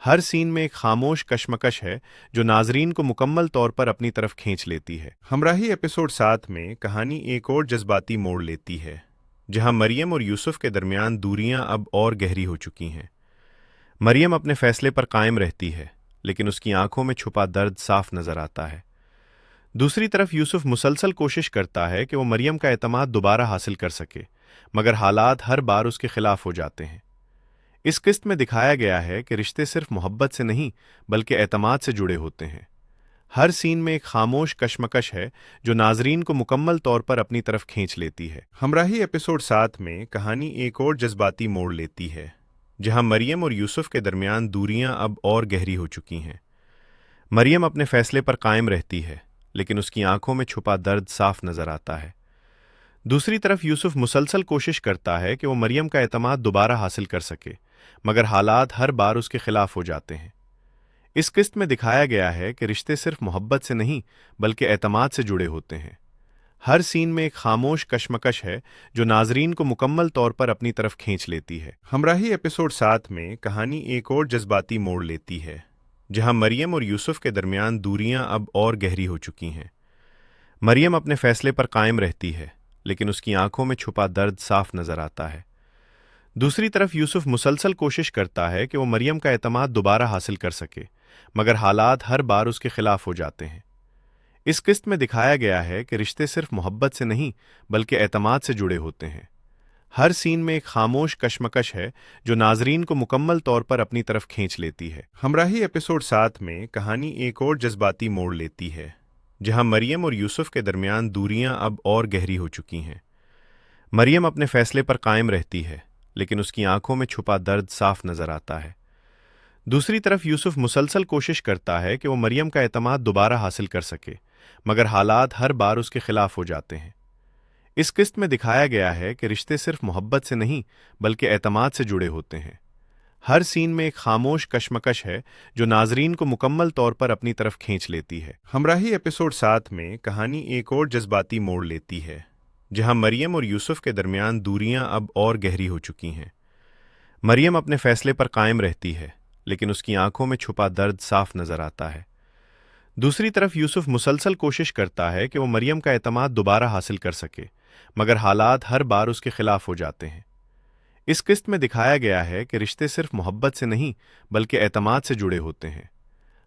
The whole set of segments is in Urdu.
ہر سین میں ایک خاموش کشمکش ہے جو ناظرین کو مکمل طور پر اپنی طرف کھینچ لیتی ہے۔ ہمراہی ایپیسوڈ 7 میں کہانی ایک اور جذباتی موڑ لیتی ہے، جہاں مریم اور یوسف کے درمیان دوریاں اب اور گہری ہو چکی ہیں۔ مریم اپنے فیصلے پر قائم رہتی ہے، لیکن اس کی آنکھوں میں چھپا درد صاف نظر آتا ہے۔ دوسری طرف یوسف مسلسل کوشش کرتا ہے کہ وہ مریم کا اعتماد دوبارہ حاصل کر سکے، مگر حالات ہر بار اس کے خلاف ہو جاتے ہیں۔ اس قسط میں دکھایا گیا ہے کہ رشتے صرف محبت سے نہیں بلکہ اعتماد سے جڑے ہوتے ہیں۔ ہر سین میں ایک خاموش کشمکش ہے جو ناظرین کو مکمل طور پر اپنی طرف کھینچ لیتی ہے۔ ہمراہی ایپیسوڈ 7 میں کہانی ایک اور جذباتی موڑ لیتی ہے، جہاں مریم اور یوسف کے درمیان دوریاں اب اور گہری ہو چکی ہیں۔ مریم اپنے فیصلے پر قائم رہتی ہے، لیکن اس کی آنکھوں میں چھپا درد صاف نظر آتا ہے۔ دوسری طرف یوسف مسلسل کوشش کرتا ہے کہ وہ مریم کا اعتماد دوبارہ حاصل کر سکے، مگر حالات ہر بار اس کے خلاف ہو جاتے ہیں۔ اس قسط میں دکھایا گیا ہے کہ رشتے صرف محبت سے نہیں بلکہ اعتماد سے جڑے ہوتے ہیں۔ ہر سین میں ایک خاموش کشمکش ہے جو ناظرین کو مکمل طور پر اپنی طرف کھینچ لیتی ہے۔ ہمراہی ایپیسوڈ 7 میں کہانی ایک اور جذباتی موڑ لیتی ہے، جہاں مریم اور یوسف کے درمیان دوریاں اب اور گہری ہو چکی ہیں۔ مریم اپنے فیصلے پر قائم رہتی ہے، لیکن اس کی آنکھوں میں چھپا درد صاف نظر آتا ہے۔ دوسری طرف یوسف مسلسل کوشش کرتا ہے کہ وہ مریم کا اعتماد دوبارہ حاصل کر سکے، مگر حالات ہر بار اس کے خلاف ہو جاتے ہیں۔ اس قسط میں دکھایا گیا ہے کہ رشتے صرف محبت سے نہیں بلکہ اعتماد سے جڑے ہوتے ہیں۔ ہر سین میں ایک خاموش کشمکش ہے جو ناظرین کو مکمل طور پر اپنی طرف کھینچ لیتی ہے۔ ہمراہی ایپیسوڈ 7 میں کہانی ایک اور جذباتی موڑ لیتی ہے، جہاں مریم اور یوسف کے درمیان دوریاں اب اور گہری ہو چکی ہیں۔ مریم اپنے فیصلے پر قائم رہتی ہے، لیکن اس کی آنکھوں میں چھپا درد صاف نظر آتا ہے۔ دوسری طرف یوسف مسلسل کوشش کرتا ہے کہ وہ مریم کا اعتماد دوبارہ حاصل کر سکے، مگر حالات ہر بار اس کے خلاف ہو جاتے ہیں۔ اس قسط میں دکھایا گیا ہے کہ رشتے صرف محبت سے نہیں بلکہ اعتماد سے جڑے ہوتے ہیں۔ ہر سین میں ایک خاموش کشمکش ہے جو ناظرین کو مکمل طور پر اپنی طرف کھینچ لیتی ہے۔ ہمراہی ایپیسوڈ 7 میں کہانی ایک اور جذباتی موڑ لیتی ہے، جہاں مریم اور یوسف کے درمیان دوریاں اب اور گہری ہو چکی ہیں۔ مریم اپنے فیصلے پر قائم رہتی ہے، لیکن اس کی آنکھوں میں چھپا درد صاف نظر آتا ہے۔ دوسری طرف یوسف مسلسل کوشش کرتا ہے کہ وہ مریم کا اعتماد دوبارہ حاصل کر سکے، مگر حالات ہر بار اس کے خلاف ہو جاتے ہیں۔ اس قسط میں دکھایا گیا ہے کہ رشتے صرف محبت سے نہیں بلکہ اعتماد سے جڑے ہوتے ہیں۔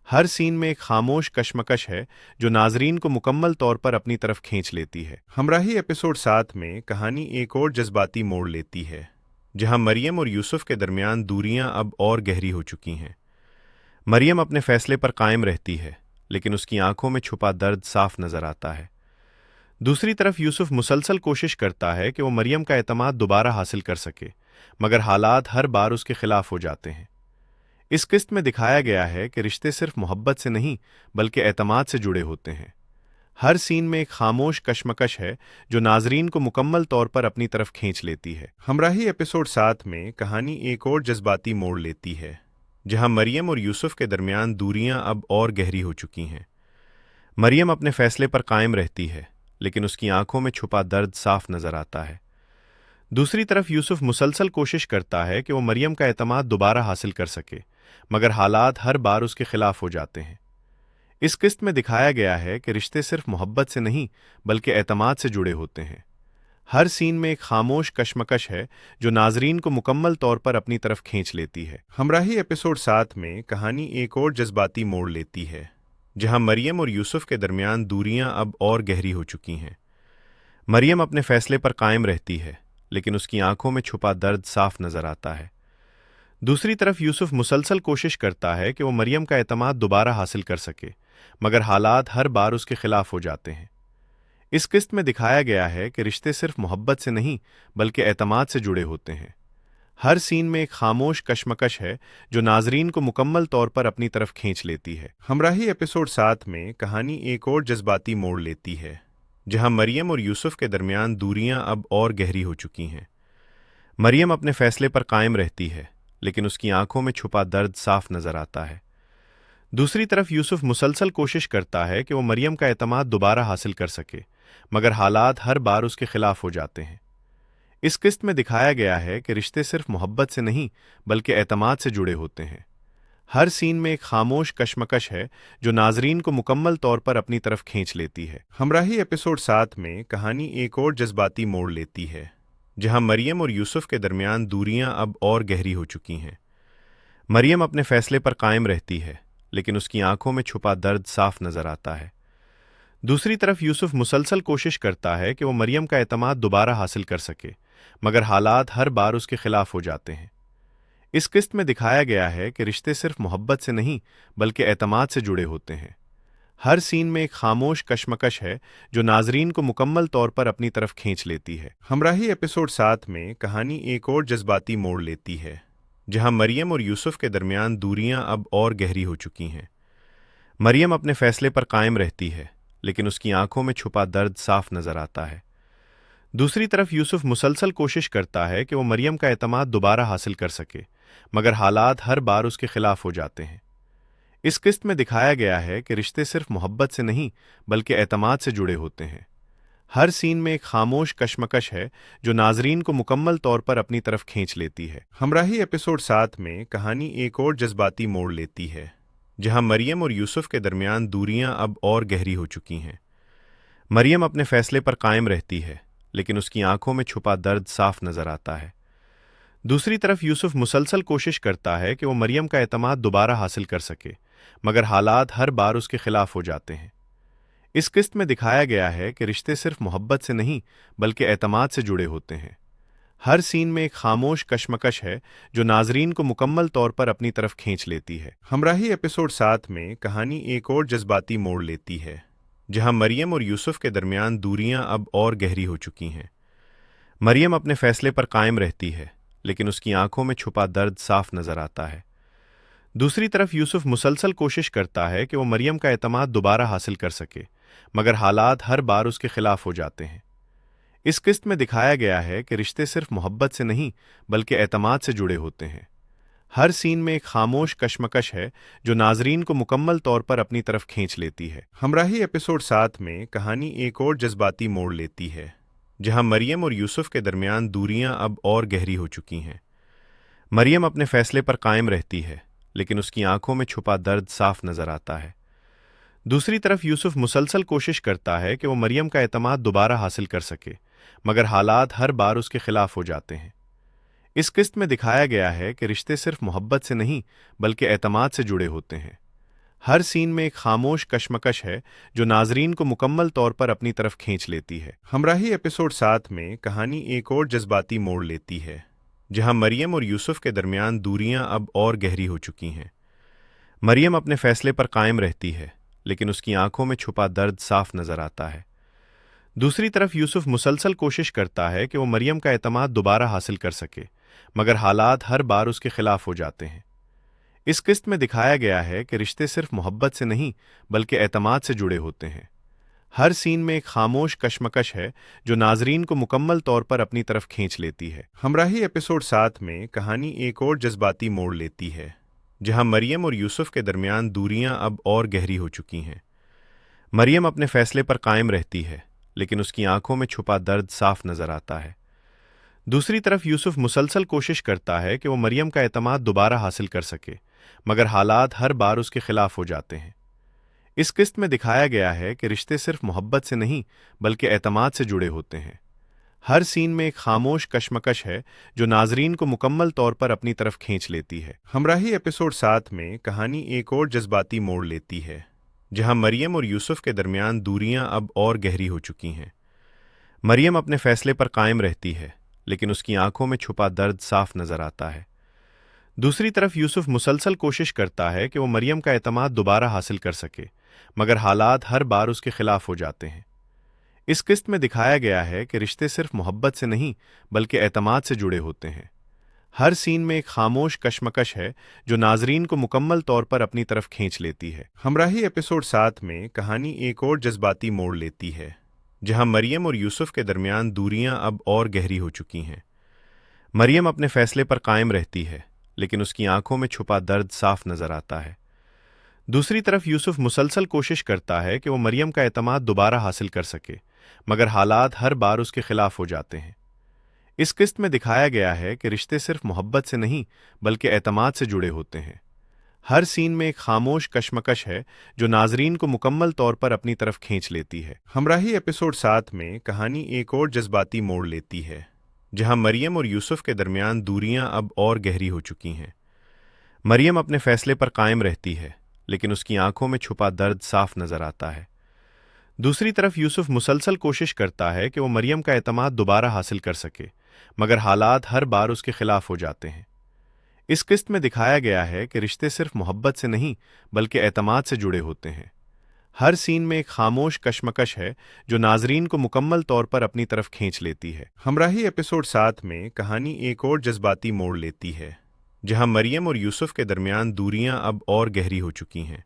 ہر سین میں ایک خاموش کشمکش ہے جو ناظرین کو مکمل طور پر اپنی طرف کھینچ لیتی ہے۔ ہمراہی ایپیسوڈ 7 میں کہانی ایک اور جذباتی موڑ لیتی ہے، جہاں مریم اور یوسف کے درمیان دوریاں اب اور گہری ہو چکی ہیں۔ مریم اپنے فیصلے پر قائم رہتی ہے، لیکن اس کی آنکھوں میں چھپا درد صاف نظر آتا ہے۔ دوسری طرف یوسف مسلسل کوشش کرتا ہے کہ وہ مریم کا اعتماد دوبارہ حاصل کر سکے، مگر حالات ہر بار اس کے خلاف ہو جاتے ہیں۔ اس قسط میں دکھایا گیا ہے کہ رشتے صرف محبت سے نہیں بلکہ اعتماد سے جڑے ہوتے ہیں۔ ہر سین میں ایک خاموش کشمکش ہے جو ناظرین کو مکمل طور پر اپنی طرف کھینچ لیتی ہے۔ ہمراہی ایپیسوڈ 7 میں کہانی ایک اور جذباتی موڑ لیتی ہے، جہاں مریم اور یوسف کے درمیان دوریاں اب اور گہری ہو چکی ہیں۔ مریم اپنے فیصلے پر قائم رہتی ہے، لیکن اس کی آنکھوں میں چھپا درد صاف نظر آتا ہے۔ دوسری طرف یوسف مسلسل کوشش کرتا ہے کہ وہ مریم کا اعتماد دوبارہ حاصل کر سکے، مگر حالات ہر بار اس کے خلاف ہو جاتے ہیں۔ اس قسط میں دکھایا گیا ہے کہ رشتے صرف محبت سے نہیں بلکہ اعتماد سے جڑے ہوتے ہیں۔ ہر سین میں ایک خاموش کشمکش ہے جو ناظرین کو مکمل طور پر اپنی طرف کھینچ لیتی ہے۔ ہمراہی ایپیسوڈ 7 میں کہانی ایک اور جذباتی موڑ لیتی ہے، جہاں مریم اور یوسف کے درمیان دوریاں اب اور گہری ہو چکی ہیں۔ مریم اپنے فیصلے پر قائم رہتی ہے، لیکن اس کی آنکھوں میں چھپا درد صاف نظر آتا ہے۔ دوسری طرف یوسف مسلسل کوشش کرتا ہے کہ وہ مریم کا اعتماد دوبارہ حاصل کر سکے، مگر حالات ہر بار اس کے خلاف ہو جاتے ہیں۔ اس قسط میں دکھایا گیا ہے کہ رشتے صرف محبت سے نہیں بلکہ اعتماد سے جڑے ہوتے ہیں۔ ہر سین میں ایک خاموش کشمکش ہے جو ناظرین کو مکمل طور پر اپنی طرف کھینچ لیتی ہے۔ ہمراہی ایپیسوڈ 7 میں کہانی ایک اور جذباتی موڑ لیتی ہے، جہاں مریم اور یوسف کے درمیان دوریاں اب اور گہری ہو چکی ہیں۔ مریم اپنے فیصلے پر قائم رہتی ہے، لیکن اس کی آنکھوں میں چھپا درد صاف نظر آتا ہے۔ دوسری طرف یوسف مسلسل کوشش کرتا ہے کہ وہ مریم کا اعتماد دوبارہ حاصل کر سکے، مگر حالات ہر بار اس کے خلاف ہو جاتے ہیں۔ اس قسط میں دکھایا گیا ہے کہ رشتے صرف محبت سے نہیں بلکہ اعتماد سے جڑے ہوتے ہیں۔ ہر سین میں ایک خاموش کشمکش ہے جو ناظرین کو مکمل طور پر اپنی طرف کھینچ لیتی ہے۔ ہمراہی ایپیسوڈ 7 میں کہانی ایک اور جذباتی موڑ لیتی ہے، جہاں مریم اور یوسف کے درمیان دوریاں اب اور گہری ہو چکی ہیں۔ مریم اپنے فیصلے پر قائم رہتی ہے، لیکن اس کی آنکھوں میں چھپا درد صاف نظر آتا ہے۔ دوسری طرف یوسف مسلسل کوشش کرتا ہے کہ وہ مریم کا اعتماد دوبارہ حاصل کر سکے، مگر حالات ہر بار اس کے خلاف ہو جاتے ہیں۔ اس قسط میں دکھایا گیا ہے کہ رشتے صرف محبت سے نہیں بلکہ اعتماد سے جڑے ہوتے ہیں۔ ہر سین میں ایک خاموش کشمکش ہے جو ناظرین کو مکمل طور پر اپنی طرف کھینچ لیتی ہے۔ ہمراہی ایپیسوڈ 7 میں کہانی ایک اور جذباتی موڑ لیتی ہے، جہاں مریم اور یوسف کے درمیان دوریاں اب اور گہری ہو چکی ہیں۔ مریم اپنے فیصلے پر قائم رہتی ہے، لیکن اس کی آنکھوں میں چھپا درد صاف نظر آتا ہے۔ دوسری طرف یوسف مسلسل کوشش کرتا ہے کہ وہ مریم کا اعتماد دوبارہ حاصل کر سکے، مگر حالات ہر بار اس کے خلاف ہو جاتے ہیں۔ اس قسط میں دکھایا گیا ہے کہ رشتے صرف محبت سے نہیں بلکہ اعتماد سے جڑے ہوتے ہیں۔ ہر سین میں ایک خاموش کشمکش ہے جو ناظرین کو مکمل طور پر اپنی طرف کھینچ لیتی ہے۔ ہمراہی ایپیسوڈ 7 میں کہانی ایک اور جذباتی موڑ لیتی ہے، جہاں مریم اور یوسف کے درمیان دوریاں اب اور گہری ہو چکی ہیں۔ مریم اپنے فیصلے پر قائم رہتی ہے، لیکن اس کی آنکھوں میں چھپا درد صاف نظر آتا ہے۔ دوسری طرف یوسف مسلسل کوشش کرتا ہے کہ وہ مریم کا اعتماد دوبارہ حاصل کر سکے، مگر حالات ہر بار اس کے خلاف ہو جاتے ہیں۔ اس قسط میں دکھایا گیا ہے کہ رشتے صرف محبت سے نہیں بلکہ اعتماد سے جڑے ہوتے ہیں۔ ہر سین میں ایک خاموش کشمکش ہے جو ناظرین کو مکمل طور پر اپنی طرف کھینچ لیتی ہے۔ ہمراہی ایپیسوڈ 7 میں کہانی ایک اور جذباتی موڑ لیتی ہے، جہاں مریم اور یوسف کے درمیان دوریاں اب اور گہری ہو چکی ہیں۔ مریم اپنے فیصلے پر قائم رہتی ہے، لیکن اس کی آنکھوں میں چھپا درد صاف نظر آتا ہے۔ دوسری طرف یوسف مسلسل کوشش کرتا ہے کہ وہ مریم کا اعتماد دوبارہ حاصل کر سکے، مگر حالات ہر بار اس کے خلاف ہو جاتے ہیں۔ اس قسط میں دکھایا گیا ہے کہ رشتے صرف محبت سے نہیں بلکہ اعتماد سے جڑے ہوتے ہیں۔ ہر سین میں ایک خاموش کشمکش ہے جو ناظرین کو مکمل طور پر اپنی طرف کھینچ لیتی ہے۔ ہمراہی ایپیسوڈ 7 میں کہانی ایک اور جذباتی موڑ لیتی ہے، جہاں مریم اور یوسف کے درمیان دوریاں اب اور گہری ہو چکی ہیں۔ مریم اپنے فیصلے پر قائم رہتی ہے، لیکن اس کی آنکھوں میں چھپا درد صاف نظر آتا ہے۔ دوسری طرف یوسف مسلسل کوشش کرتا ہے کہ وہ مریم کا اعتماد دوبارہ حاصل کر سکے، مگر حالات ہر بار اس کے خلاف ہو جاتے ہیں۔ اس قسط میں دکھایا گیا ہے کہ رشتے صرف محبت سے نہیں بلکہ اعتماد سے جڑے ہوتے ہیں۔ ہر سین میں ایک خاموش کشمکش ہے جو ناظرین کو مکمل طور پر اپنی طرف کھینچ لیتی ہے۔ ہمراہی ایپیسوڈ 7 میں کہانی ایک اور جذباتی موڑ لیتی ہے، جہاں مریم اور یوسف کے درمیان دوریاں اب اور گہری ہو چکی ہیں۔ مریم اپنے فیصلے پر قائم رہتی ہے، لیکن اس کی آنکھوں میں چھپا درد صاف نظر آتا ہے۔ دوسری طرف یوسف مسلسل کوشش کرتا ہے کہ وہ مریم کا اعتماد دوبارہ حاصل کر سکے، مگر حالات ہر بار اس کے خلاف ہو جاتے ہیں۔ اس قسط میں دکھایا گیا ہے کہ رشتے صرف محبت سے نہیں بلکہ اعتماد سے جڑے ہوتے ہیں۔ ہر سین میں ایک خاموش کشمکش ہے جو ناظرین کو مکمل طور پر اپنی طرف کھینچ لیتی ہے۔ ہمراہی ایپیسوڈ 7 میں کہانی ایک اور جذباتی موڑ لیتی ہے، جہاں مریم اور یوسف کے درمیان دوریاں اب اور گہری ہو چکی ہیں۔ مریم اپنے فیصلے پر قائم رہتی ہے، لیکن اس کی آنکھوں میں چھپا درد صاف نظر آتا ہے۔ دوسری طرف یوسف مسلسل کوشش کرتا ہے کہ وہ مریم کا اعتماد دوبارہ حاصل کر سکے، مگر حالات ہر بار اس کے خلاف ہو جاتے ہیں۔ اس قسط میں دکھایا گیا ہے کہ رشتے صرف محبت سے نہیں بلکہ اعتماد سے جڑے ہوتے ہیں۔ ہر سین میں ایک خاموش کشمکش ہے جو ناظرین کو مکمل طور پر اپنی طرف کھینچ لیتی ہے۔ ہمراہی ایپیسوڈ 7 میں کہانی ایک اور جذباتی موڑ لیتی ہے، جہاں مریم اور یوسف کے درمیان دوریاں اب اور گہری ہو چکی ہیں۔ مریم اپنے فیصلے پر قائم رہتی ہے، لیکن اس کی آنکھوں میں چھپا درد صاف نظر آتا ہے۔ دوسری طرف یوسف مسلسل کوشش کرتا ہے کہ وہ مریم کا اعتماد دوبارہ حاصل کر سکے، مگر حالات ہر بار اس کے خلاف ہو جاتے ہیں۔ اس قسط میں دکھایا گیا ہے کہ رشتے صرف محبت سے نہیں بلکہ اعتماد سے جڑے ہوتے ہیں۔ ہر سین میں ایک خاموش کشمکش ہے جو ناظرین کو مکمل طور پر اپنی طرف کھینچ لیتی ہے۔ ہمراہی ایپیسوڈ 7 میں کہانی ایک اور جذباتی موڑ لیتی ہے، جہاں مریم اور یوسف کے درمیان دوریاں اب اور گہری ہو چکی ہیں۔ مریم اپنے فیصلے پر قائم رہتی ہے، لیکن اس کی آنکھوں میں چھپا درد صاف نظر آتا ہے۔ دوسری طرف یوسف مسلسل کوشش کرتا ہے کہ وہ مریم کا اعتماد دوبارہ حاصل کر سکے، مگر حالات ہر بار اس کے خلاف ہو جاتے ہیں۔ اس قسط میں دکھایا گیا ہے کہ رشتے صرف محبت سے نہیں بلکہ اعتماد سے جڑے ہوتے ہیں۔ ہر سین میں ایک خاموش کشمکش ہے جو ناظرین کو مکمل طور پر اپنی طرف کھینچ لیتی ہے۔ ہمراہی ایپیسوڈ 7 میں کہانی ایک اور جذباتی موڑ لیتی ہے، جہاں مریم اور یوسف کے درمیان دوریاں اب اور گہری ہو چکی ہیں۔ مریم اپنے فیصلے پر قائم رہتی ہے، لیکن اس کی آنکھوں میں چھپا درد صاف نظر آتا ہے۔ دوسری طرف یوسف مسلسل کوشش کرتا ہے کہ وہ مریم کا اعتماد دوبارہ حاصل کر سکے، مگر حالات ہر بار اس کے خلاف ہو جاتے ہیں۔ اس قسط میں دکھایا گیا ہے کہ رشتے صرف محبت سے نہیں بلکہ اعتماد سے جڑے ہوتے ہیں۔ ہر سین میں ایک خاموش کشمکش ہے جو ناظرین کو مکمل طور پر اپنی طرف کھینچ لیتی ہے۔ ہمراہی ایپیسوڈ 7 میں کہانی ایک اور جذباتی موڑ لیتی ہے، جہاں مریم اور یوسف کے درمیان دوریاں اب اور گہری ہو چکی ہیں۔ مریم اپنے فیصلے پر قائم رہتی ہے، لیکن اس کی آنکھوں میں چھپا درد صاف نظر آتا ہے۔ دوسری طرف یوسف مسلسل کوشش کرتا ہے کہ وہ مریم کا اعتماد دوبارہ حاصل کر سکے، مگر حالات ہر بار اس کے خلاف ہو جاتے ہیں۔ اس قسط میں دکھایا گیا ہے کہ رشتے صرف محبت سے نہیں بلکہ اعتماد سے جڑے ہوتے ہیں۔ ہر سین میں ایک خاموش کشمکش ہے جو ناظرین کو مکمل طور پر اپنی طرف کھینچ لیتی ہے۔ ہمراہی ایپیسوڈ 7 میں کہانی ایک اور جذباتی موڑ لیتی ہے، جہاں مریم اور یوسف کے درمیان دوریاں اب اور گہری ہو چکی ہیں۔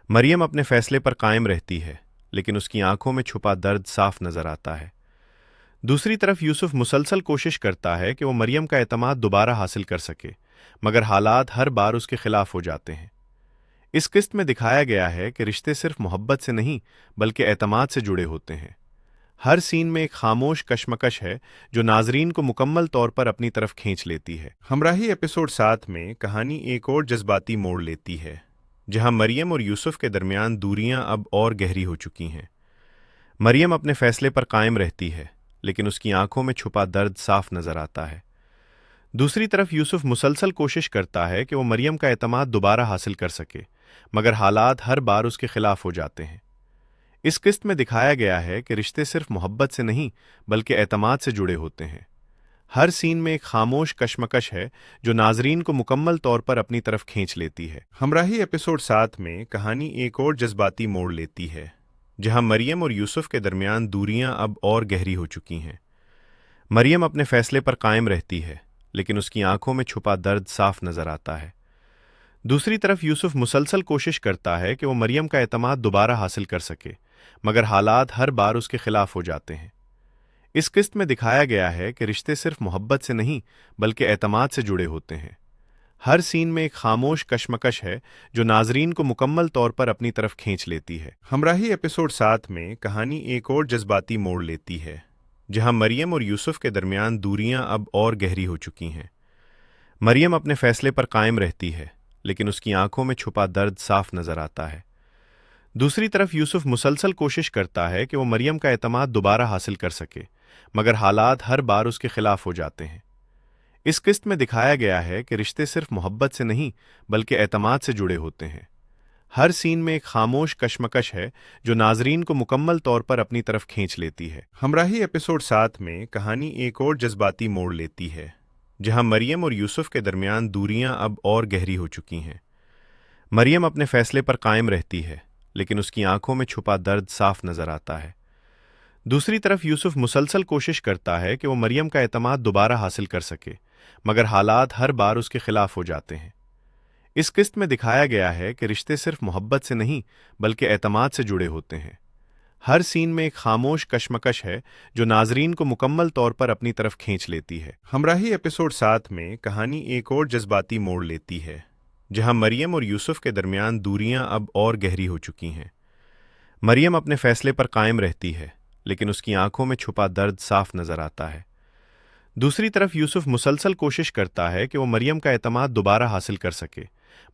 مریم اپنے فیصلے پر قائم رہتی ہے، لیکن اس کی آنکھوں میں چھپا درد صاف نظر آتا ہے۔ دوسری طرف یوسف مسلسل کوشش کرتا ہے کہ وہ مریم کا اعتماد دوبارہ حاصل کر سکے، مگر حالات ہر بار اس کے خلاف ہو جاتے ہیں۔ اس قسط میں دکھایا گیا ہے کہ رشتے صرف محبت سے نہیں بلکہ اعتماد سے جڑے ہوتے ہیں۔ ہر سین میں ایک خاموش کشمکش ہے جو ناظرین کو مکمل طور پر اپنی طرف کھینچ لیتی ہے۔ ہمراہی ایپیسوڈ 7 میں کہانی ایک اور جذباتی موڑ لیتی ہے، جہاں مریم اور یوسف کے درمیان دوریاں اب اور گہری ہو چکی ہیں۔ مریم اپنے فیصلے پر قائم رہتی ہے، لیکن اس کی آنکھوں میں چھپا درد صاف نظر آتا ہے۔ دوسری طرف یوسف مسلسل کوشش کرتا ہے کہ وہ مریم کا اعتماد دوبارہ حاصل کر سکے، مگر حالات ہر بار اس کے خلاف ہو جاتے ہیں۔ اس قسط میں دکھایا گیا ہے کہ رشتے صرف محبت سے نہیں بلکہ اعتماد سے جڑے ہوتے ہیں۔ ہر سین میں ایک خاموش کشمکش ہے جو ناظرین کو مکمل طور پر اپنی طرف کھینچ لیتی ہے۔ ہمراہی ایپیسوڈ 7 میں کہانی ایک اور جذباتی موڑ لیتی ہے، جہاں مریم اور یوسف کے درمیان دوریاں اب اور گہری ہو چکی ہیں۔ مریم اپنے فیصلے پر قائم رہتی ہے، لیکن اس کی آنکھوں میں چھپا درد صاف نظر آتا ہے۔ دوسری طرف یوسف مسلسل کوشش کرتا ہے کہ وہ مریم کا اعتماد دوبارہ حاصل کر سکے، مگر حالات ہر بار اس کے خلاف ہو جاتے ہیں۔ اس قسط میں دکھایا گیا ہے کہ رشتے صرف محبت سے نہیں بلکہ اعتماد سے جڑے ہوتے ہیں۔ ہر سین میں ایک خاموش کشمکش ہے جو ناظرین کو مکمل طور پر اپنی طرف کھینچ لیتی ہے۔ ہمراہی ایپیسوڈ 7 میں کہانی ایک اور جذباتی موڑ لیتی ہے، جہاں مریم اور یوسف کے درمیان دوریاں اب اور گہری ہو چکی ہیں۔ مریم اپنے فیصلے پر قائم رہتی ہے، لیکن اس کی آنکھوں میں چھپا درد صاف نظر آتا ہے۔ دوسری طرف یوسف مسلسل کوشش کرتا ہے کہ وہ مریم کا اعتماد دوبارہ حاصل کر سکے، مگر حالات ہر بار اس کے خلاف ہو جاتے ہیں۔ اس قسط میں دکھایا گیا ہے کہ رشتے صرف محبت سے نہیں بلکہ اعتماد سے جڑے ہوتے ہیں۔ ہر سین میں ایک خاموش کشمکش ہے جو ناظرین کو مکمل طور پر اپنی طرف کھینچ لیتی ہے۔ ہمراہی ایپیسوڈ 7 میں کہانی ایک اور جذباتی موڑ لیتی ہے، جہاں مریم اور یوسف کے درمیان دوریاں اب اور گہری ہو چکی ہیں۔ مریم اپنے فیصلے پر قائم رہتی ہے، لیکن اس کی آنکھوں میں چھپا درد صاف نظر آتا ہے۔ دوسری طرف یوسف مسلسل کوشش کرتا ہے کہ وہ مریم کا اعتماد دوبارہ حاصل کر سکے، مگر حالات ہر بار اس کے خلاف ہو جاتے ہیں۔ اس قسط میں دکھایا گیا ہے کہ رشتے صرف محبت سے نہیں بلکہ اعتماد سے جڑے ہوتے ہیں۔ ہر سین میں ایک خاموش کشمکش ہے جو ناظرین کو مکمل طور پر اپنی طرف کھینچ لیتی ہے۔ ہمراہی ایپیسوڈ 7 میں کہانی ایک اور جذباتی موڑ لیتی ہے، جہاں مریم اور یوسف کے درمیان دوریاں اب اور گہری ہو چکی ہیں۔ مریم اپنے فیصلے پر قائم رہتی ہے، لیکن اس کی آنکھوں میں چھپا درد صاف نظر آتا ہے۔ دوسری طرف یوسف مسلسل کوشش کرتا ہے کہ وہ مریم کا اعتماد دوبارہ حاصل کر سکے،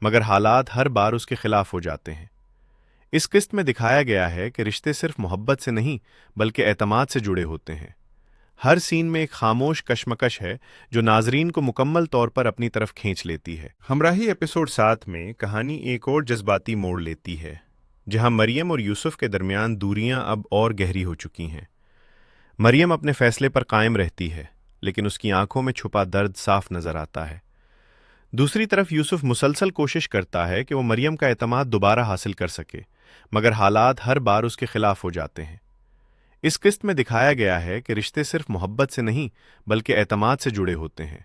مگر حالات ہر بار اس کے خلاف ہو جاتے ہیں۔ اس قسط میں دکھایا گیا ہے کہ رشتے صرف محبت سے نہیں بلکہ اعتماد سے جڑے ہوتے ہیں۔ ہر سین میں ایک خاموش کشمکش ہے جو ناظرین کو مکمل طور پر اپنی طرف کھینچ لیتی ہے۔ ہمراہی ایپیسوڈ 7 میں کہانی ایک اور جذباتی موڑ لیتی ہے، جہاں مریم اور یوسف کے درمیان دوریاں اب اور گہری ہو چکی ہیں۔ مریم اپنے فیصلے پر قائم رہتی ہے، لیکن اس کی آنکھوں میں چھپا درد صاف نظر آتا ہے۔ دوسری طرف یوسف مسلسل کوشش کرتا ہے کہ وہ مریم کا اعتماد دوبارہ حاصل کر سکے، مگر حالات ہر بار اس کے خلاف ہو جاتے ہیں۔ اس قسط میں دکھایا گیا ہے کہ رشتے صرف محبت سے نہیں بلکہ اعتماد سے جڑے ہوتے ہیں۔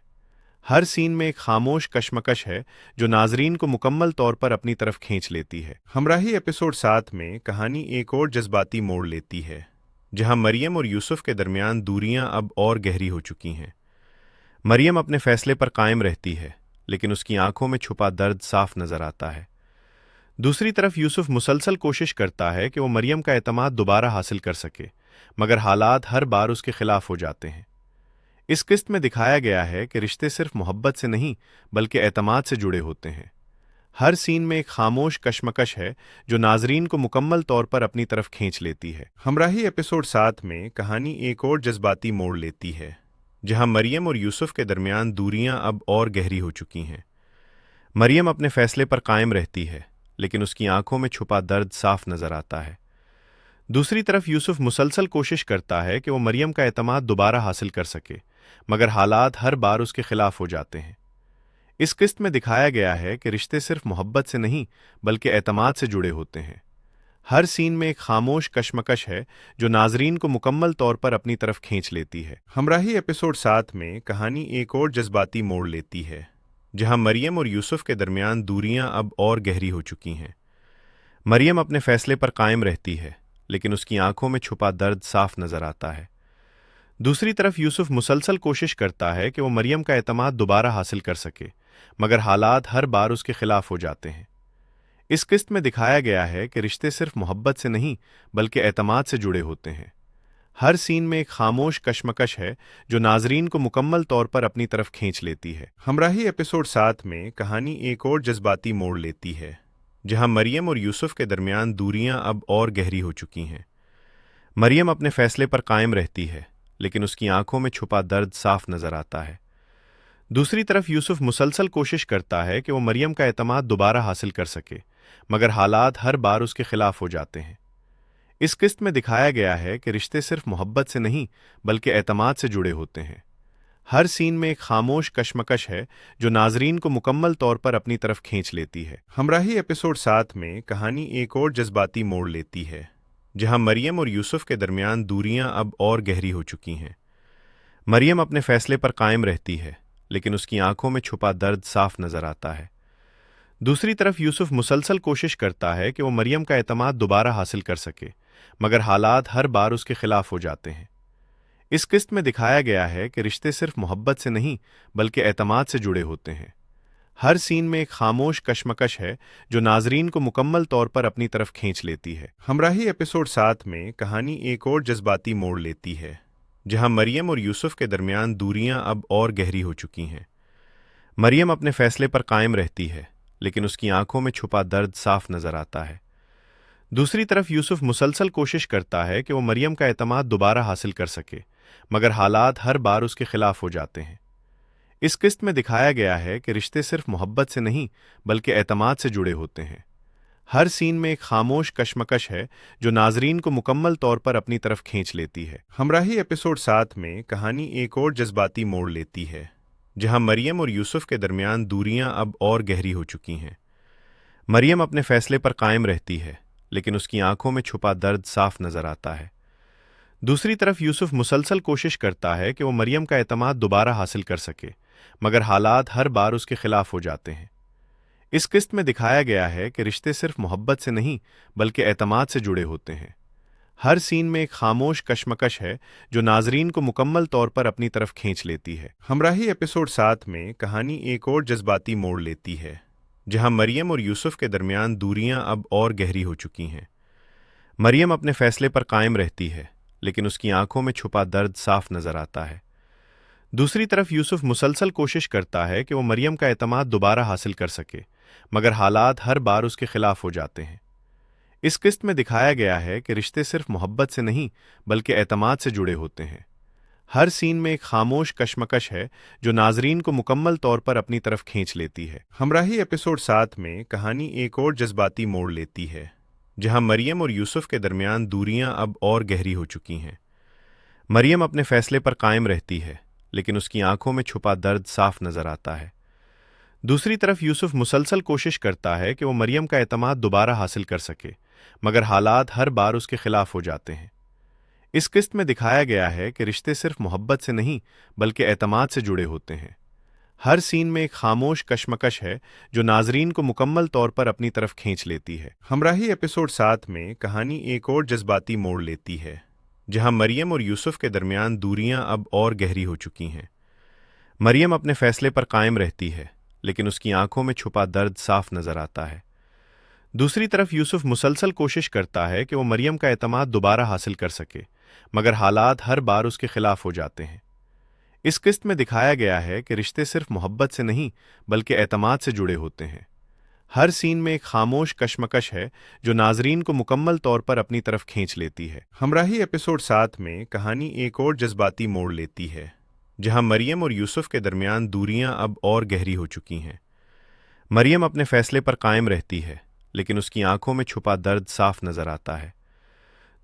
ہر سین میں ایک خاموش کشمکش ہے جو ناظرین کو مکمل طور پر اپنی طرف کھینچ لیتی ہے۔ ہمراہی ایپیسوڈ 7 میں کہانی ایک اور جذباتی موڑ لیتی ہے، جہاں مریم اور یوسف کے درمیان دوریاں اب اور گہری ہو چکی ہیں۔ مریم اپنے فیصلے پر قائم رہتی ہے، لیکن اس کی آنکھوں میں چھپا درد صاف نظر آتا ہے۔ دوسری طرف یوسف مسلسل کوشش کرتا ہے کہ وہ مریم کا اعتماد دوبارہ حاصل کر سکے، مگر حالات ہر بار اس کے خلاف ہو جاتے ہیں۔ اس قسط میں دکھایا گیا ہے کہ رشتے صرف محبت سے نہیں بلکہ اعتماد سے جڑے ہوتے ہیں۔ ہر سین میں ایک خاموش کشمکش ہے جو ناظرین کو مکمل طور پر اپنی طرف کھینچ لیتی ہے۔ ہمراہی ایپیسوڈ 7 میں کہانی ایک اور جذباتی موڑ لیتی ہے، جہاں مریم اور یوسف کے درمیان دوریاں اب اور گہری ہو چکی ہیں۔ مریم اپنے فیصلے پر قائم رہتی ہے، لیکن اس کی آنکھوں میں چھپا درد صاف نظر آتا ہے۔ دوسری طرف یوسف مسلسل کوشش کرتا ہے کہ وہ مریم کا اعتماد دوبارہ حاصل کر سکے، مگر حالات ہر بار اس کے خلاف ہو جاتے ہیں۔ اس قسط میں دکھایا گیا ہے کہ رشتے صرف محبت سے نہیں بلکہ اعتماد سے جڑے ہوتے ہیں۔ ہر سین میں ایک خاموش کشمکش ہے جو ناظرین کو مکمل طور پر اپنی طرف کھینچ لیتی ہے۔ ہمراہی ایپیسوڈ 7 میں کہانی ایک اور جذباتی موڑ لیتی ہے، جہاں مریم اور یوسف کے درمیان دوریاں اب اور گہری ہو چکی ہیں۔ مریم اپنے فیصلے پر قائم رہتی ہے، لیکن اس کی آنکھوں میں چھپا درد صاف نظر آتا ہے۔ دوسری طرف یوسف مسلسل کوشش کرتا ہے کہ وہ مریم کا اعتماد دوبارہ حاصل کر سکے، مگر حالات ہر بار اس کے خلاف ہو جاتے ہیں۔ اس قسط میں دکھایا گیا ہے کہ رشتے صرف محبت سے نہیں بلکہ اعتماد سے جڑے ہوتے ہیں۔ ہر سین میں ایک خاموش کشمکش ہے جو ناظرین کو مکمل طور پر اپنی طرف کھینچ لیتی ہے۔ ہمراہی ایپیسوڈ 7 میں کہانی ایک اور جذباتی موڑ لیتی ہے، جہاں مریم اور یوسف کے درمیان دوریاں اب اور گہری ہو چکی ہیں۔ مریم اپنے فیصلے پر قائم رہتی ہے، لیکن اس کی آنکھوں میں چھپا درد صاف نظر آتا ہے۔ دوسری طرف یوسف مسلسل کوشش کرتا ہے کہ وہ مریم کا اعتماد دوبارہ حاصل کر سکے، مگر حالات ہر بار اس کے خلاف ہو جاتے ہیں۔ اس قسط میں دکھایا گیا ہے کہ رشتے صرف محبت سے نہیں بلکہ اعتماد سے جڑے ہوتے ہیں۔ ہر سین میں ایک خاموش کشمکش ہے جو ناظرین کو مکمل طور پر اپنی طرف کھینچ لیتی ہے۔ ہمراہی ایپیسوڈ 7 میں کہانی ایک اور جذباتی موڑ لیتی ہے، جہاں مریم اور یوسف کے درمیان دوریاں اب اور گہری ہو چکی ہیں۔ مریم اپنے فیصلے پر قائم رہتی ہے، لیکن اس کی آنکھوں میں چھپا درد صاف نظر آتا ہے۔ دوسری طرف یوسف مسلسل کوشش کرتا ہے کہ وہ مریم کا اعتماد دوبارہ حاصل کر سکے، مگر حالات ہر بار اس کے خلاف ہو جاتے ہیں۔ اس قسط میں دکھایا گیا ہے کہ رشتے صرف محبت سے نہیں بلکہ اعتماد سے جڑے ہوتے ہیں۔ ہر سین میں ایک خاموش کشمکش ہے جو ناظرین کو مکمل طور پر اپنی طرف کھینچ لیتی ہے۔ ہمراہی ایپیسوڈ 7 میں کہانی ایک اور جذباتی موڑ لیتی ہے، جہاں مریم اور یوسف کے درمیان دوریاں اب اور گہری ہو چکی ہیں۔ مریم اپنے فیصلے پر قائم رہتی ہے، لیکن اس کی آنکھوں میں چھپا درد صاف نظر آتا ہے۔ دوسری طرف یوسف مسلسل کوشش کرتا ہے کہ وہ مریم کا اعتماد دوبارہ حاصل کر سکے، مگر حالات ہر بار اس کے خلاف ہو جاتے ہیں۔ اس قسط میں دکھایا گیا ہے کہ رشتے صرف محبت سے نہیں بلکہ اعتماد سے جڑے ہوتے ہیں۔ ہر سین میں ایک خاموش کشمکش ہے جو ناظرین کو مکمل طور پر اپنی طرف کھینچ لیتی ہے۔ ہمراہی ایپیسوڈ 7 میں کہانی ایک اور جذباتی موڑ لیتی ہے، جہاں مریم اور یوسف کے درمیان دوریاں اب اور گہری ہو چکی ہیں۔ مریم اپنے فیصلے پر قائم رہتی ہے، لیکن اس کی آنکھوں میں چھپا درد صاف نظر آتا ہے۔ دوسری طرف یوسف مسلسل کوشش کرتا ہے کہ وہ مریم کا اعتماد دوبارہ حاصل کر سکے، مگر حالات ہر بار اس کے خلاف ہو جاتے ہیں۔ اس قسط میں دکھایا گیا ہے کہ رشتے صرف محبت سے نہیں بلکہ اعتماد سے جڑے ہوتے ہیں۔ ہر سین میں ایک خاموش کشمکش ہے جو ناظرین کو مکمل طور پر اپنی طرف کھینچ لیتی ہے۔ ہمراہی ایپیسوڈ 7 میں کہانی ایک اور جذباتی موڑ لیتی ہے، جہاں مریم اور یوسف کے درمیان دوریاں اب اور گہری ہو چکی ہیں۔ مریم اپنے فیصلے پر قائم رہتی ہے، لیکن اس کی آنکھوں میں چھپا درد صاف نظر آتا ہے۔ دوسری طرف یوسف مسلسل کوشش کرتا ہے کہ وہ مریم کا اعتماد دوبارہ حاصل کر سکے، مگر حالات ہر بار اس کے خلاف ہو جاتے ہیں۔ اس قسط میں دکھایا گیا ہے کہ رشتے صرف محبت سے نہیں بلکہ اعتماد سے جڑے ہوتے ہیں۔ ہر سین میں ایک خاموش کشمکش ہے جو ناظرین کو مکمل طور پر اپنی طرف کھینچ لیتی ہے۔ ہمراہی ایپیسوڈ 7 میں کہانی ایک اور جذباتی موڑ لیتی ہے، جہاں مریم اور یوسف کے درمیان دوریاں اب اور گہری ہو چکی ہیں۔ مریم اپنے فیصلے پر قائم رہتی ہے، لیکن اس کی آنکھوں میں چھپا درد صاف نظر آتا ہے۔ دوسری طرف یوسف مسلسل کوشش کرتا ہے کہ وہ مریم کا اعتماد دوبارہ حاصل کر سکے، مگر حالات ہر بار اس کے خلاف ہو جاتے ہیں۔ اس قسط میں دکھایا گیا ہے کہ رشتے صرف محبت سے نہیں بلکہ اعتماد سے جڑے ہوتے ہیں۔ ہر سین میں ایک خاموش کشمکش ہے جو ناظرین کو مکمل طور پر اپنی طرف کھینچ لیتی ہے۔ ہمراہی ایپیسوڈ 7 میں کہانی ایک اور جذباتی موڑ لیتی ہے، جہاں مریم اور یوسف کے درمیان دوریاں اب اور گہری ہو چکی ہیں۔ مریم اپنے فیصلے پر قائم رہتی ہے، لیکن اس کی آنکھوں میں چھپا درد صاف نظر آتا ہے۔ دوسری طرف یوسف مسلسل کوشش کرتا ہے کہ وہ مریم کا اعتماد دوبارہ حاصل کر سکے، مگر حالات ہر بار اس کے خلاف ہو جاتے ہیں۔ اس قسط میں دکھایا گیا ہے کہ رشتے صرف محبت سے نہیں بلکہ اعتماد سے جڑے ہوتے ہیں۔ ہر سین میں ایک خاموش کشمکش ہے جو ناظرین کو مکمل طور پر اپنی طرف کھینچ لیتی ہے۔ ہمراہی ایپیسوڈ 7 میں کہانی ایک اور جذباتی موڑ لیتی ہے، جہاں مریم اور یوسف کے درمیان دوریاں اب اور گہری ہو چکی ہیں۔ مریم اپنے فیصلے پر قائم رہتی ہے، لیکن اس کی آنکھوں میں چھپا درد صاف نظر آتا ہے۔ دوسری طرف یوسف مسلسل کوشش کرتا ہے کہ وہ مریم کا اعتماد دوبارہ حاصل کر سکے، مگر حالات ہر بار اس کے خلاف ہو جاتے ہیں۔ اس قسط میں دکھایا گیا ہے کہ رشتے صرف محبت سے نہیں بلکہ اعتماد سے جڑے ہوتے ہیں۔ ہر سین میں ایک خاموش کشمکش ہے جو ناظرین کو مکمل طور پر اپنی طرف کھینچ لیتی ہے۔ ہمراہی ایپیسوڈ 7 میں کہانی ایک اور جذباتی موڑ لیتی ہے، جہاں مریم اور یوسف کے درمیان دوریاں اب اور گہری ہو چکی ہیں۔ مریم اپنے فیصلے پر قائم رہتی ہے، لیکن اس کی آنکھوں میں چھپا درد صاف نظر آتا ہے۔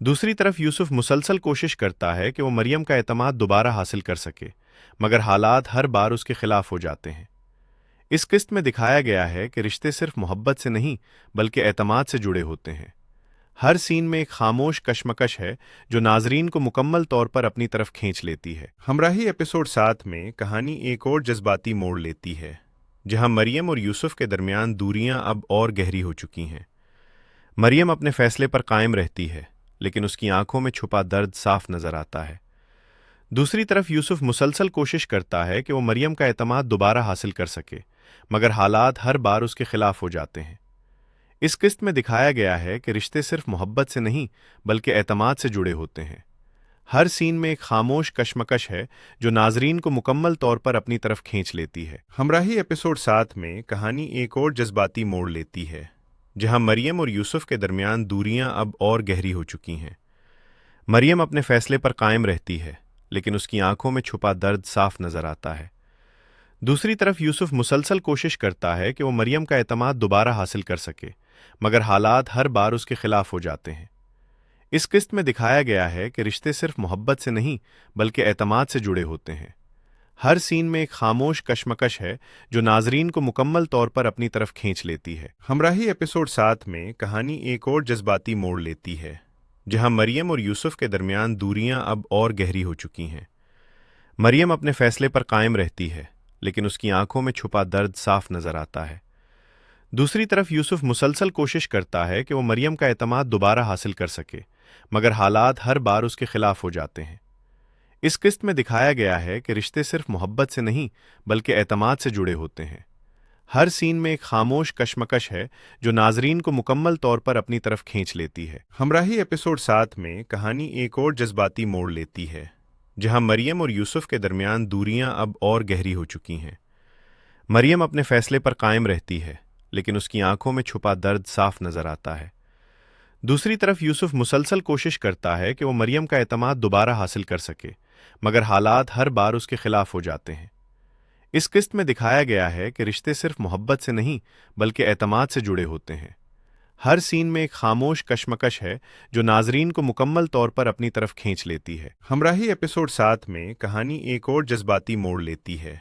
دوسری طرف یوسف مسلسل کوشش کرتا ہے کہ وہ مریم کا اعتماد دوبارہ حاصل کر سکے، مگر حالات ہر بار اس کے خلاف ہو جاتے ہیں۔ اس قسط میں دکھایا گیا ہے کہ رشتے صرف محبت سے نہیں بلکہ اعتماد سے جڑے ہوتے ہیں۔ ہر سین میں ایک خاموش کشمکش ہے جو ناظرین کو مکمل طور پر اپنی طرف کھینچ لیتی ہے۔ ہمراہی ایپیسوڈ 7 میں کہانی ایک اور جذباتی موڑ لیتی ہے، جہاں مریم اور یوسف کے درمیان دوریاں اب اور گہری ہو چکی ہیں۔ مریم اپنے فیصلے پر قائم رہتی ہے، لیکن اس کی آنکھوں میں چھپا درد صاف نظر آتا ہے۔ دوسری طرف یوسف مسلسل کوشش کرتا ہے کہ وہ مریم کا اعتماد دوبارہ حاصل کر سکے، مگر حالات ہر بار اس کے خلاف ہو جاتے ہیں۔ اس قسط میں دکھایا گیا ہے کہ رشتے صرف محبت سے نہیں بلکہ اعتماد سے جڑے ہوتے ہیں۔ ہر سین میں ایک خاموش کشمکش ہے جو ناظرین کو مکمل طور پر اپنی طرف کھینچ لیتی ہے۔ ہمراہی ایپیسوڈ 7 میں کہانی ایک اور جذباتی موڑ لیتی ہے، جہاں مریم اور یوسف کے درمیان دوریاں اب اور گہری ہو چکی ہیں۔ مریم اپنے فیصلے پر قائم رہتی ہے، لیکن اس کی آنکھوں میں چھپا درد صاف نظر آتا ہے۔ دوسری طرف یوسف مسلسل کوشش کرتا ہے کہ وہ مریم کا اعتماد دوبارہ حاصل کر سکے، مگر حالات ہر بار اس کے خلاف ہو جاتے ہیں۔ اس قسط میں دکھایا گیا ہے کہ رشتے صرف محبت سے نہیں بلکہ اعتماد سے جڑے ہوتے ہیں۔ ہر سین میں ایک خاموش کشمکش ہے جو ناظرین کو مکمل طور پر اپنی طرف کھینچ لیتی ہے۔ ہمراہی ایپیسوڈ 7 میں کہانی ایک اور جذباتی موڑ لیتی ہے، جہاں مریم اور یوسف کے درمیان دوریاں اب اور گہری ہو چکی ہیں۔ مریم اپنے فیصلے پر قائم رہتی ہے، لیکن اس کی آنکھوں میں چھپا درد صاف نظر آتا ہے۔ دوسری طرف یوسف مسلسل کوشش کرتا ہے کہ وہ مریم کا اعتماد دوبارہ حاصل کر سکے، مگر حالات ہر بار اس کے خلاف ہو جاتے ہیں۔ اس قسط میں دکھایا گیا ہے کہ رشتے صرف محبت سے نہیں بلکہ اعتماد سے جڑے ہوتے ہیں۔ ہر سین میں ایک خاموش کشمکش ہے جو ناظرین کو مکمل طور پر اپنی طرف کھینچ لیتی ہے۔ ہمراہی ایپیسوڈ 7 میں کہانی ایک اور جذباتی موڑ لیتی ہے، جہاں مریم اور یوسف کے درمیان دوریاں اب اور گہری ہو چکی ہیں۔ مریم اپنے فیصلے پر قائم رہتی ہے، لیکن اس کی آنکھوں میں چھپا درد صاف نظر آتا ہے۔ دوسری طرف یوسف مسلسل کوشش کرتا ہے کہ وہ مریم کا اعتماد دوبارہ حاصل کر سکے، مگر حالات ہر بار اس کے خلاف ہو جاتے ہیں۔ اس قسط میں دکھایا گیا ہے کہ رشتے صرف محبت سے نہیں بلکہ اعتماد سے جڑے ہوتے ہیں۔ ہر سین میں ایک خاموش کشمکش ہے جو ناظرین کو مکمل طور پر اپنی طرف کھینچ لیتی ہے۔ ہمراہی ایپیسوڈ 7 میں کہانی ایک اور جذباتی موڑ لیتی ہے،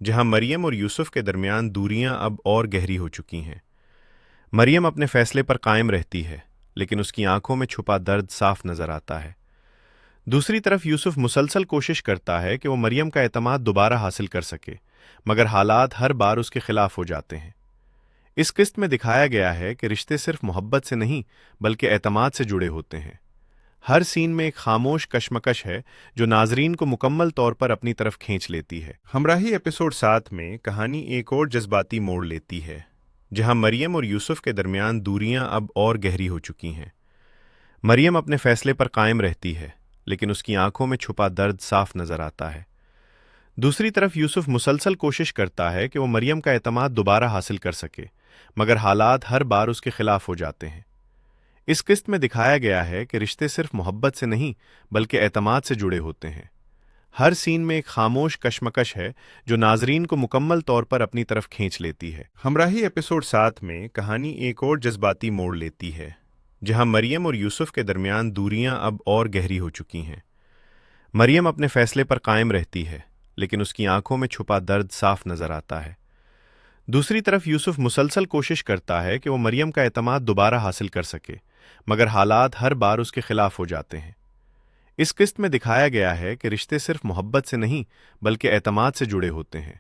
جہاں مریم اور یوسف کے درمیان دوریاں اب اور گہری ہو چکی ہیں۔ مریم اپنے فیصلے پر قائم رہتی ہے، لیکن اس کی آنکھوں میں چھپا درد صاف نظر آتا ہے۔ دوسری طرف یوسف مسلسل کوشش کرتا ہے کہ وہ مریم کا اعتماد دوبارہ حاصل کر سکے، مگر حالات ہر بار اس کے خلاف ہو جاتے ہیں۔ اس قسط میں دکھایا گیا ہے کہ رشتے صرف محبت سے نہیں بلکہ اعتماد سے جڑے ہوتے ہیں۔ ہر سین میں ایک خاموش کشمکش ہے جو ناظرین کو مکمل طور پر اپنی طرف کھینچ لیتی ہے۔ ہمراہی ایپیسوڈ 7 میں کہانی ایک اور جذباتی موڑ لیتی ہے، جہاں مریم اور یوسف کے درمیان دوریاں اب اور گہری ہو چکی ہیں۔ مریم اپنے فیصلے پر قائم رہتی ہے، لیکن اس کی آنکھوں میں چھپا درد صاف نظر آتا ہے۔ دوسری طرف یوسف مسلسل کوشش کرتا ہے کہ وہ مریم کا اعتماد دوبارہ حاصل کر سکے، مگر حالات ہر بار اس کے خلاف ہو جاتے ہیں۔ اس قسط میں دکھایا گیا ہے کہ رشتے صرف محبت سے نہیں بلکہ اعتماد سے جڑے ہوتے ہیں۔ ہر سین میں ایک خاموش کشمکش ہے جو ناظرین کو مکمل طور پر اپنی طرف کھینچ لیتی ہے۔ ہمراہی ایپیسوڈ 7 میں کہانی ایک اور جذباتی موڑ لیتی ہے، جہاں مریم اور یوسف کے درمیان دوریاں اب اور گہری ہو چکی ہیں۔ مریم اپنے فیصلے پر قائم رہتی ہے، لیکن اس کی آنکھوں میں چھپا درد صاف نظر آتا ہے۔ دوسری طرف یوسف مسلسل کوشش کرتا ہے کہ وہ مریم کا اعتماد دوبارہ حاصل کر سکے، مگر حالات ہر بار اس کے خلاف ہو جاتے ہیں۔ اس قسط میں دکھایا گیا ہے کہ رشتے صرف محبت سے نہیں بلکہ اعتماد سے جڑے ہوتے ہیں۔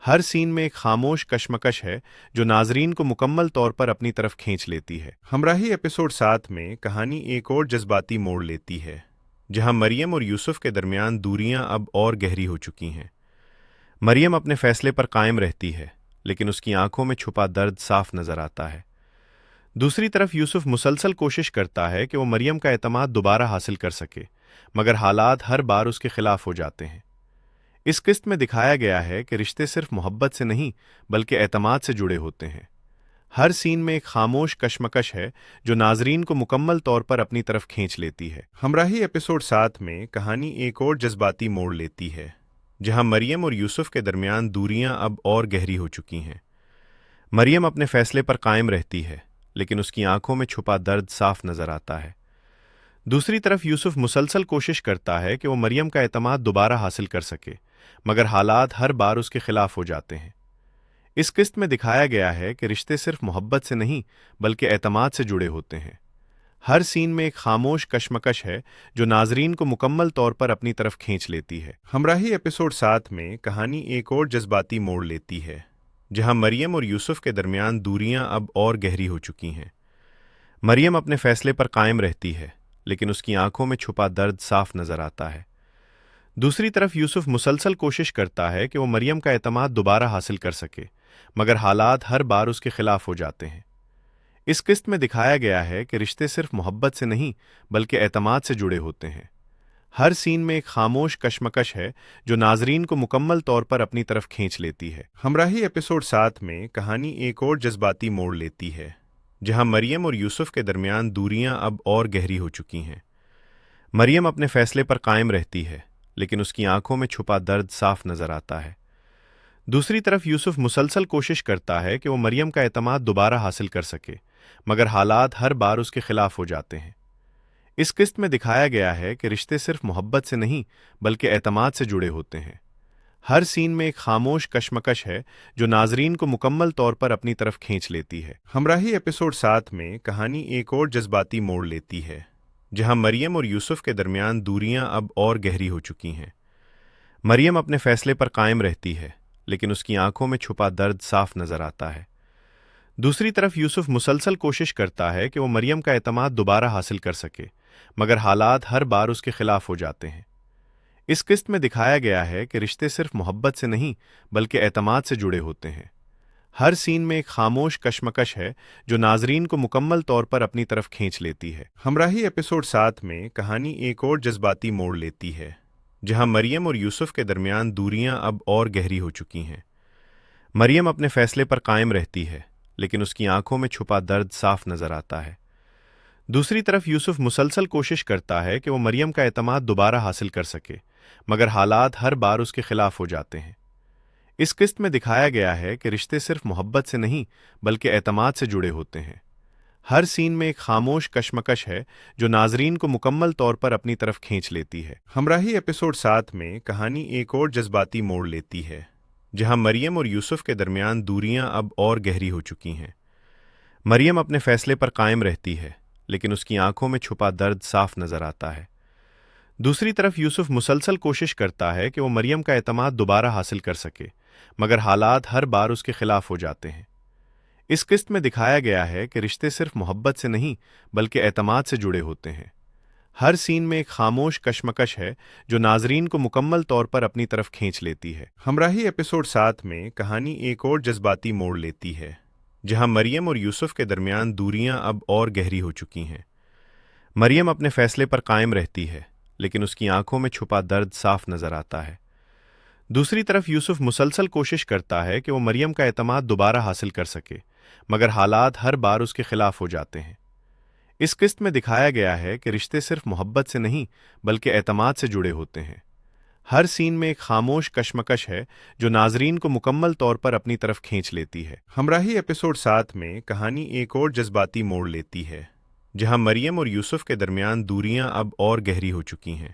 ہر سین میں ایک خاموش کشمکش ہے جو ناظرین کو مکمل طور پر اپنی طرف کھینچ لیتی ہے۔ ہمراہی ایپیسوڈ 7 میں کہانی ایک اور جذباتی موڑ لیتی ہے، جہاں مریم اور یوسف کے درمیان دوریاں اب اور گہری ہو چکی ہیں۔ مریم اپنے فیصلے پر قائم رہتی ہے، لیکن اس کی آنکھوں میں چھپا درد صاف نظر آتا ہے۔ دوسری طرف یوسف مسلسل کوشش کرتا ہے کہ وہ مریم کا اعتماد دوبارہ حاصل کر سکے، مگر حالات ہر بار اس کے خلاف ہو جاتے ہیں۔ اس قسط میں دکھایا گیا ہے کہ رشتے صرف محبت سے نہیں بلکہ اعتماد سے جڑے ہوتے ہیں۔ ہر سین میں ایک خاموش کشمکش ہے جو ناظرین کو مکمل طور پر اپنی طرف کھینچ لیتی ہے۔ ہمراہی ایپیسوڈ 7 میں کہانی ایک اور جذباتی موڑ لیتی ہے، جہاں مریم اور یوسف کے درمیان دوریاں اب اور گہری ہو چکی ہیں۔ مریم اپنے فیصلے پر قائم رہتی ہے، لیکن اس کی آنکھوں میں چھپا درد صاف نظر آتا ہے۔ دوسری طرف یوسف مسلسل کوشش کرتا ہے کہ وہ مریم کا اعتماد دوبارہ حاصل کر سکے، مگر حالات ہر بار اس کے خلاف ہو جاتے ہیں۔ اس قسط میں دکھایا گیا ہے کہ رشتے صرف محبت سے نہیں بلکہ اعتماد سے جڑے ہوتے ہیں۔ ہر سین میں ایک خاموش کشمکش ہے جو ناظرین کو مکمل طور پر اپنی طرف کھینچ لیتی ہے۔ ہمراہی ایپیسوڈ 7 میں کہانی ایک اور جذباتی موڑ لیتی ہے، جہاں مریم اور یوسف کے درمیان دوریاں اب اور گہری ہو چکی ہیں۔ مریم اپنے فیصلے پر قائم رہتی ہے، لیکن اس کی آنکھوں میں چھپا درد صاف نظر آتا ہے۔ دوسری طرف یوسف مسلسل کوشش کرتا ہے کہ وہ مریم کا اعتماد دوبارہ حاصل کر سکے، مگر حالات ہر بار اس کے خلاف ہو جاتے ہیں۔ اس قسط میں دکھایا گیا ہے کہ رشتے صرف محبت سے نہیں بلکہ اعتماد سے جڑے ہوتے ہیں۔ ہر سین میں ایک خاموش کشمکش ہے جو ناظرین کو مکمل طور پر اپنی طرف کھینچ لیتی ہے۔ ہمراہی ایپیسوڈ 7 میں کہانی ایک اور جذباتی موڑ لیتی ہے، جہاں مریم اور یوسف کے درمیان دوریاں اب اور گہری ہو چکی ہیں۔ مریم اپنے فیصلے پر قائم رہتی ہے، لیکن اس کی آنکھوں میں چھپا درد صاف نظر آتا ہے۔ دوسری طرف یوسف مسلسل کوشش کرتا ہے کہ وہ مریم کا اعتماد دوبارہ حاصل کر سکے، مگر حالات ہر بار اس کے خلاف ہو جاتے ہیں۔ اس قسط میں دکھایا گیا ہے کہ رشتے صرف محبت سے نہیں بلکہ اعتماد سے جڑے ہوتے ہیں۔ ہر سین میں ایک خاموش کشمکش ہے جو ناظرین کو مکمل طور پر اپنی طرف کھینچ لیتی ہے۔ ہمراہی ایپیسوڈ 7 میں کہانی ایک اور جذباتی موڑ لیتی ہے، جہاں مریم اور یوسف کے درمیان دوریاں اب اور گہری ہو چکی ہیں۔ مریم اپنے فیصلے پر قائم رہتی ہے، لیکن اس کی آنکھوں میں چھپا درد صاف نظر آتا ہے۔ دوسری طرف یوسف مسلسل کوشش کرتا ہے کہ وہ مریم کا اعتماد دوبارہ حاصل کر سکے، مگر حالات ہر بار اس کے خلاف ہو جاتے ہیں۔ اس قسط میں دکھایا گیا ہے کہ رشتے صرف محبت سے نہیں بلکہ اعتماد سے جڑے ہوتے ہیں۔ ہر سین میں ایک خاموش کشمکش ہے جو ناظرین کو مکمل طور پر اپنی طرف کھینچ لیتی ہے۔ ہمراہی ایپیسوڈ 7 میں کہانی ایک اور جذباتی موڑ لیتی ہے، جہاں مریم اور یوسف کے درمیان دوریاں اب اور گہری ہو چکی ہیں۔ مریم اپنے فیصلے پر قائم رہتی ہے، لیکن اس کی آنکھوں میں چھپا درد صاف نظر آتا ہے۔ دوسری طرف یوسف مسلسل کوشش کرتا ہے کہ وہ مریم کا اعتماد دوبارہ حاصل کر سکے، مگر حالات ہر بار اس کے خلاف ہو جاتے ہیں۔ اس قسط میں دکھایا گیا ہے کہ رشتے صرف محبت سے نہیں بلکہ اعتماد سے جڑے ہوتے ہیں۔ ہر سین میں ایک خاموش کشمکش ہے جو ناظرین کو مکمل طور پر اپنی طرف کھینچ لیتی ہے۔ ہمراہی ایپیسوڈ 7 میں کہانی ایک اور جذباتی موڑ لیتی ہے، جہاں مریم اور یوسف کے درمیان دوریاں اب اور گہری ہو چکی ہیں۔ مریم اپنے فیصلے پر قائم رہتی ہے، لیکن اس کی آنکھوں میں چھپا درد صاف نظر آتا ہے۔ دوسری طرف یوسف مسلسل کوشش کرتا ہے کہ وہ مریم کا اعتماد دوبارہ حاصل کر سکے، مگر حالات ہر بار اس کے خلاف ہو جاتے ہیں۔ اس قسط میں دکھایا گیا ہے کہ رشتے صرف محبت سے نہیں بلکہ اعتماد سے جڑے ہوتے ہیں۔ ہر سین میں ایک خاموش کشمکش ہے جو ناظرین کو مکمل طور پر اپنی طرف کھینچ لیتی ہے۔ ہمراہی ایپیسوڈ 7 میں کہانی ایک اور جذباتی موڑ لیتی ہے، جہاں مریم اور یوسف کے درمیان دوریاں اب اور گہری ہو چکی ہیں۔ مریم اپنے فیصلے پر قائم رہتی ہے، لیکن اس کی آنکھوں میں چھپا درد صاف نظر آتا ہے۔ دوسری طرف یوسف مسلسل کوشش کرتا ہے کہ وہ مریم کا اعتماد دوبارہ حاصل کر سکے، مگر حالات ہر بار اس کے خلاف ہو جاتے ہیں۔ اس قسط میں دکھایا گیا ہے کہ رشتے صرف محبت سے نہیں بلکہ اعتماد سے جڑے ہوتے ہیں۔ ہر سین میں ایک خاموش کشمکش ہے جو ناظرین کو مکمل طور پر اپنی طرف کھینچ لیتی ہے۔ ہمراہی ایپیسوڈ 7 میں کہانی ایک اور جذباتی موڑ لیتی ہے، جہاں مریم اور یوسف کے درمیان دوریاں اب اور گہری ہو چکی ہیں۔